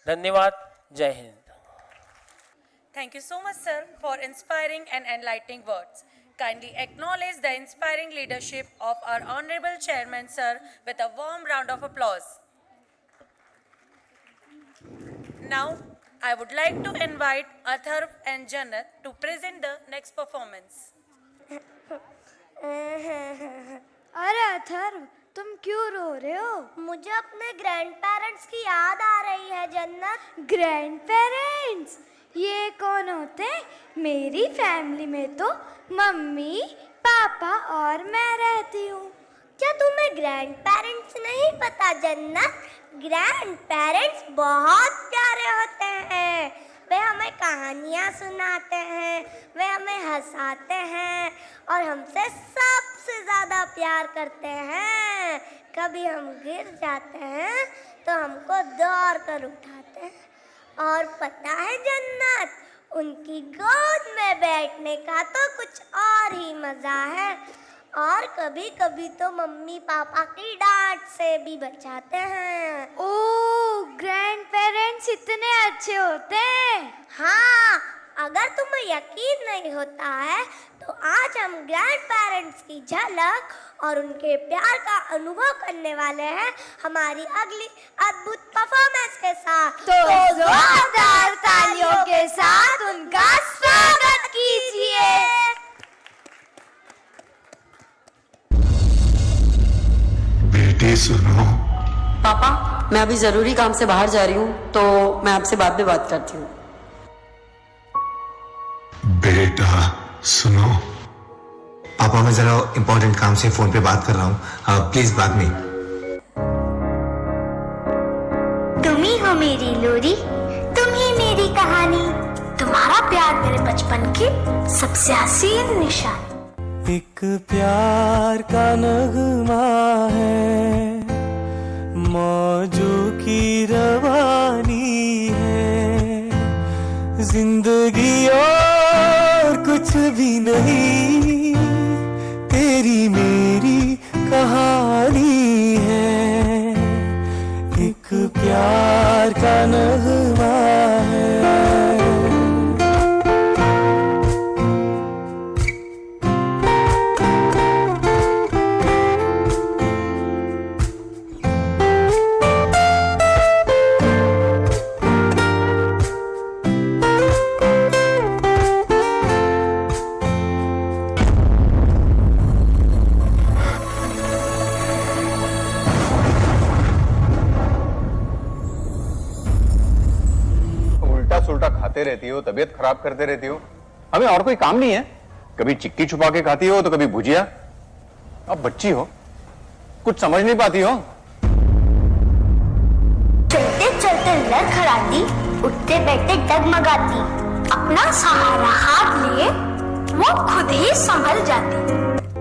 धन्यवाद। जय Hind. Thank you so much, sir, for inspiring and enlightening words. Kindly acknowledge the inspiring leadership of our Honorable Chairman, sir, with a warm round of applause. Now, I would like to invite Atharv and Jannat to present the next performance. अरे अथर्व, तुम क्यों रो रहे हो? मुझे अपने grand parents की याद आ रही है जन्नत। ग्रैंड पेरेंट्स ये कौन होते हैं? मेरी फैमिली में तो मम्मी, पापा और मैं रहती हूँ। क्या तुम्हें ग्रैंड पेरेंट्स नहीं पता जन्नत? ग्रैंड पेरेंट्स बहुत प्यारे होते हैं। वे हमें कहानियाँ सुनाते हैं, वे हमें हंसाते हैं और हमसे सबसे ज़्यादा प्यार करते हैं। कभी हम गिर जाते हैं तो हमको दौड़ कर उठाते हैं। और पता है जन्नत, उनकी गोद में बैठने का तो कुछ और ही मज़ा है। और कभी कभी तो मम्मी पापा की डांट से भी बचाते हैं। ओह, ग्रैंड पेरेंट्स इतने अच्छे होते हैं। हाँ, अगर तुम्हें यकीन नहीं होता है तो आज हम ग्रैंड पेरेंट्स की झलक और उनके प्यार का अनुभव करने वाले हैं हमारी अगली अद्भुत परफॉर्मेंस के साथ। तो जोरदार तालियों के साथ उनका स्वागत कीजिए। बेटे सुनो। पापा, मैं अभी जरूरी काम से बाहर जा रही हूँ, तो मैं आपसे बाद में बात करती हूँ। बेटा सुनो। पापा, मैं जरा इम्पोर्टेंट काम से फोन पे बात कर रहा हूँ, प्लीज बाद में। तुम ही हो मेरी लोरी, तुम ही मेरी कहानी, तुम्हारा प्यार मेरे बचपन की सबसे हसीन निशानी। एक प्यार का नगमा है, मौजों की रवानी है, जिंदगी और कुछ भी नहीं, तेरी मेरी कहानी है। एक प्यार का नगमा है। उल्टा खाते रहती हो, तबीयत खराब करते रहती हो। हमें और कोई काम नहीं है? कभी चिक्की छुपा के खाती हो तो कभी भुजिया। अब बच्ची हो, कुछ समझ नहीं पाती हो। चलते चलते लड़खड़ाती, उठते बैठते डगमगाती, अपना सहारा हाथ लिए वो खुद ही संभल जाती।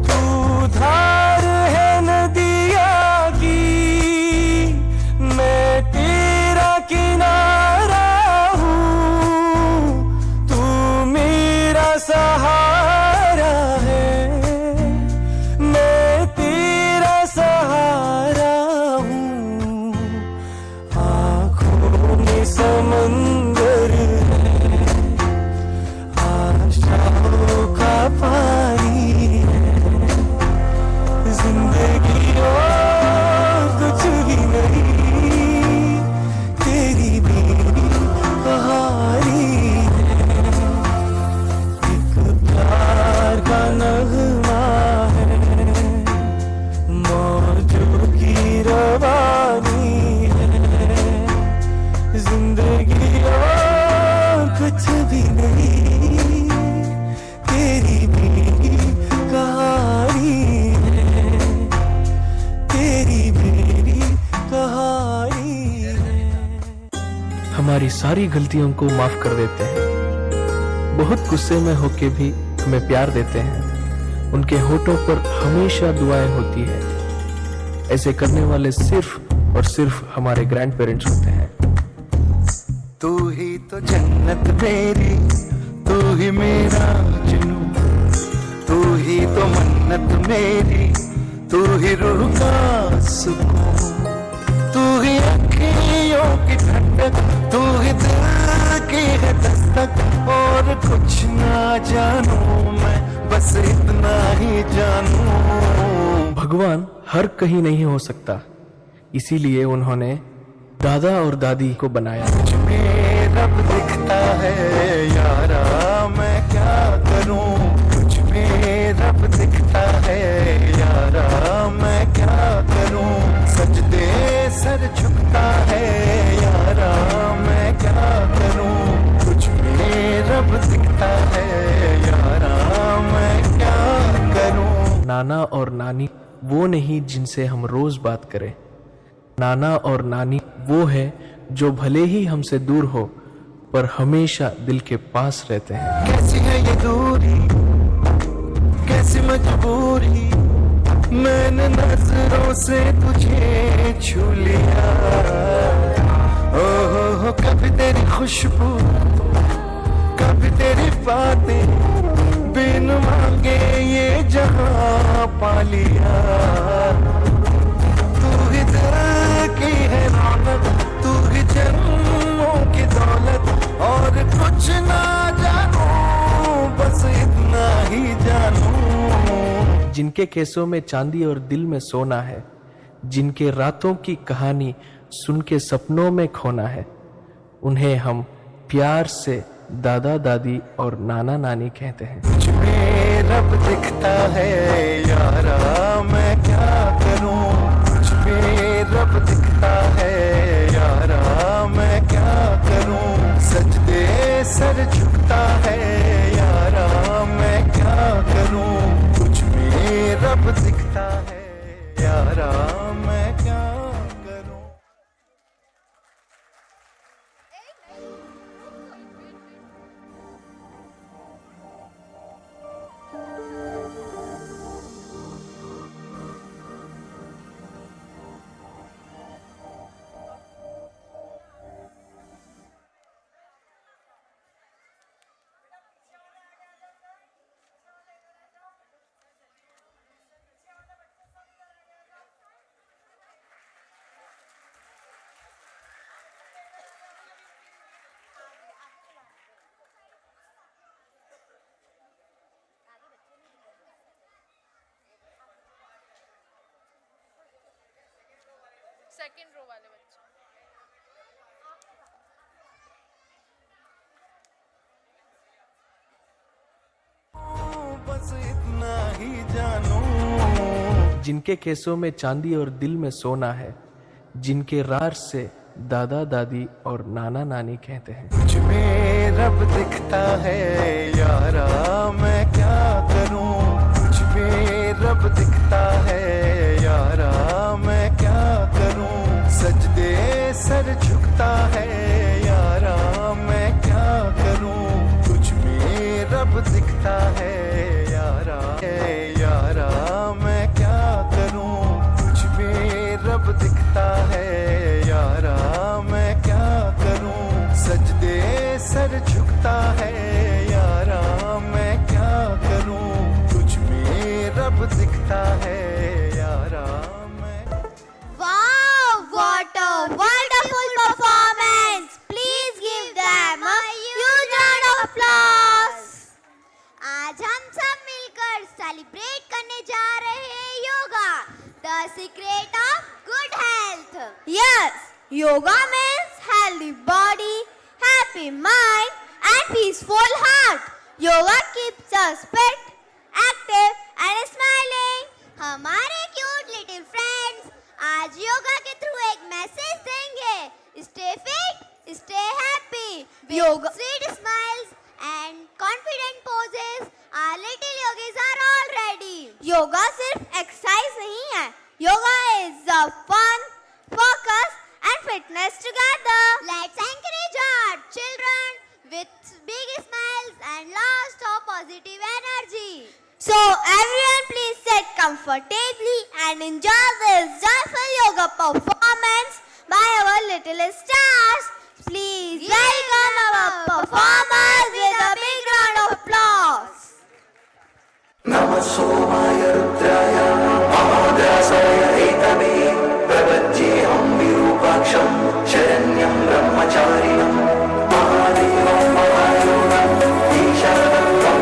तू धार है नदिया की, मैं तेरा किनारा हूँ, तू मेरा सहारा है, मैं तेरा सहारा हूँ। आँखों में समंदर है, आशाओं का पानी है, जिंदगी और कुछ भी नहीं, तेरी मेरी कहानी है। एक प्यार का नगमा है, मौजों की रवानी है, जिंदगी और कुछ भी नहीं, तेरी मेरी कहानी है, तेरी मेरी कहानी है। हमारी सारी गलतियों को माफ कर देते हैं, बहुत गुस्से में होके भी हमें प्यार देते हैं, उनके होठों पर हमेशा दुआएं होती है। ऐसे करने वाले सिर्फ और सिर्फ हमारे ग्रैंड पेरेंट्स होते हैं। तू ही तो जन्नत मेरी, तू ही मेरा जुनू, तू ही तो मन्नत मेरी, तू ही रूह का सुकून, तू ही अखियों की ठंडक, तू ही दिल की है दस्तक। और कुछ ना जानू मैं, बस इतना ही जानू। भगवान हर कहीं नहीं हो सकता, इसीलिए उन्होंने दादा और दादी को बनाया। रब दिखता है यारा, मैं क्या करूं, कुछ में रब दिखता है यारा, मैं क्या करूं, सजदे सर झुकता है यारा, मैं क्या करूं, कुछ में रब दिखता है यारा, मैं क्या करूं। नाना और नानी वो नहीं जिनसे हम रोज बात करें। नाना और नानी वो है जो भले ही हमसे दूर हो पर हमेशा दिल के पास रहते हैं। कैसी है ये दूरी, कैसी मजबूरी, मैंने नजरों से तुझे छू लिया। ओहो कभी तेरी खुशबू, कभी तेरी बातें, बिन मांगे ये जहां पा लिया। तू ही दिल की है रौनक, तू ही जन्मों की दौलत, और कुछ ना जानू बस इतना ही जानू। जिनके केसों में चांदी और दिल में सोना है, जिनके रातों की कहानी सुन के सपनों में खोना है, उन्हें हम प्यार से दादा दादी और नाना नानी कहते हैं। कुछ में रब दिखता है यारा, मैं क्या करूं, कुछ में रब दिखता है यारा, मैं क्या करूं, सजदे सर झुकता है यारा, मैं क्या करूं, कुछ में रब दिखता है यारा, मैं क्या करूं। सेकंड रो वाले बच्चे। बस इतना ही जानू। जिनके केसों में चांदी और दिल में सोना है, जिनके रार से दादा दादी और नाना नानी कहते हैं। कुछ में रब दिखता है यारा, मैं क्या करूं, कुछ में रब दिखता है यारा, मैं क्या करूं, सजदे सर झुकता है यारा, मैं क्या करूं, कुछ में रब दिखता है यारा, यारा मैं क्या करूं, कुछ में रब दिखता है यारा, मैं क्या करूं, सजदे सर झुकता है यारा, मैं क्या करूं, कुछ में रब दिखता है यारा। Wow, what a wonderful performance! Please give them a huge round of applause. आज हम सब मिलकर सेलिब्रेट करने जा रहे हैं yoga, the secret of good health. Yes, yoga means healthy body, happy mind and peaceful heart. Yoga keeps us fit, active and smiling. हमारे cute little friends आज योगा के थ्रू एक मैसेज देंगे। Stay fit, stay happy. Yoga. Sweet smiles and confident poses. Our little yogis are all ready. Yoga सिर्फ exercise नहीं है, yoga is a fun, focus and fitness together. Let's encourage our children with big smiles and lots of positive energy. So everyone please sit comfortably and enjoy this joyful yoga performance by our little stars. Please welcome our performers with a big round of applause. नमः सोमाय रुद्राय महाव्यासाय Hathaway प्रपद्येऽहं विरूपाक्षं शरण्यं ब्रह्मचारिणं महादेवं महायोगं ईशानं त्वं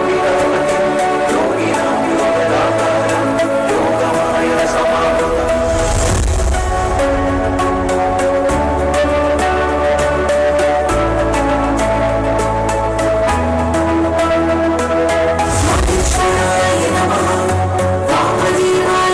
योगिनां योगदातारं योगमाया समावृतम्। वामदेवाय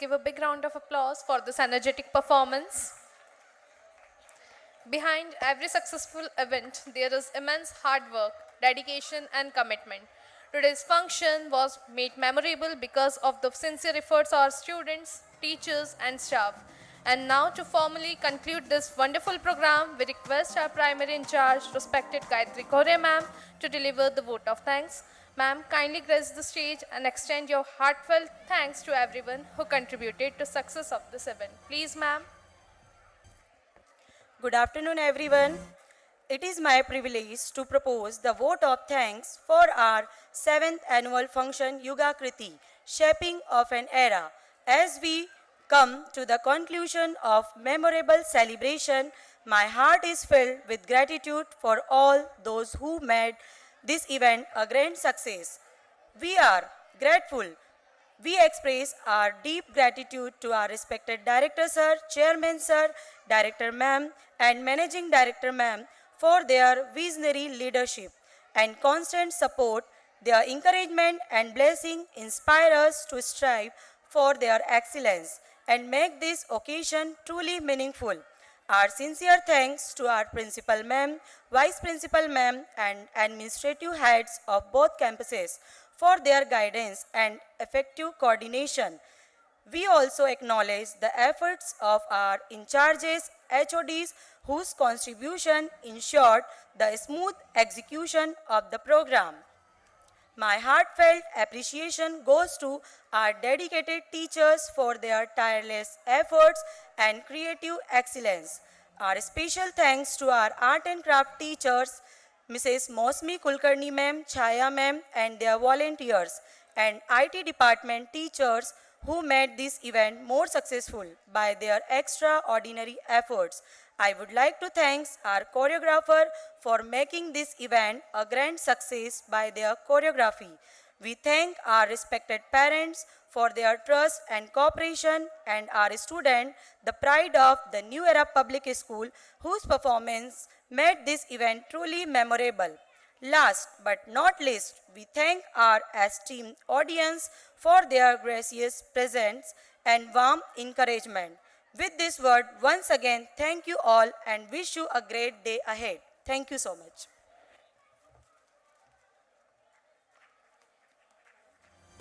give a big round of applause for this energetic performance. Behind every successful event, there is immense hard work, dedication, and commitment. Today's function was made memorable because of the sincere efforts of our students, teachers, and staff. And now, to formally conclude this wonderful program, we request our primary in charge, respected Gayatri Kore ma'am, to deliver the vote of thanks. Ma'am, kindly grace the stage and extend your heartfelt thanks to everyone who contributed to success of this event. Please, ma'am. Good afternoon, everyone. It is my privilege to propose the vote of thanks for our 7th annual function Yuga Kriti, Shaping of an Era. As we come to the conclusion of memorable celebration, my heart is filled with gratitude for all those who made this event a grand success. We are grateful. We express our deep gratitude to our respected Director Sir, Chairman Sir, Director Ma'am, and Managing Director Ma'am for their visionary leadership and constant support. Their encouragement and blessing inspire us to strive for their excellence and make this occasion truly meaningful. Our sincere thanks to our Principal Ma'am, Vice Principal Ma'am, and administrative heads of both campuses for their guidance and effective coordination. We also acknowledge the efforts of our in-charges, HODs, whose contribution ensured the smooth execution of the program. My heartfelt appreciation goes to our dedicated teachers for their tireless efforts and creative excellence. Our special thanks to our art and craft teachers, Mrs. Mosmi Kulkarni ma'am, Chaya ma'am, and their volunteers, and IT department teachers who made this event more successful by their extraordinary efforts. I would like to thank our choreographer for making this event a grand success by their choreography. We thank our respected parents for their trust and cooperation, and our students, the pride of the New Era Public School, whose performance made this event truly memorable. Last but not least, we thank our esteemed audience for their gracious presence and warm encouragement. With this word, once again, thank you all and wish you a great day ahead. Thank you so much.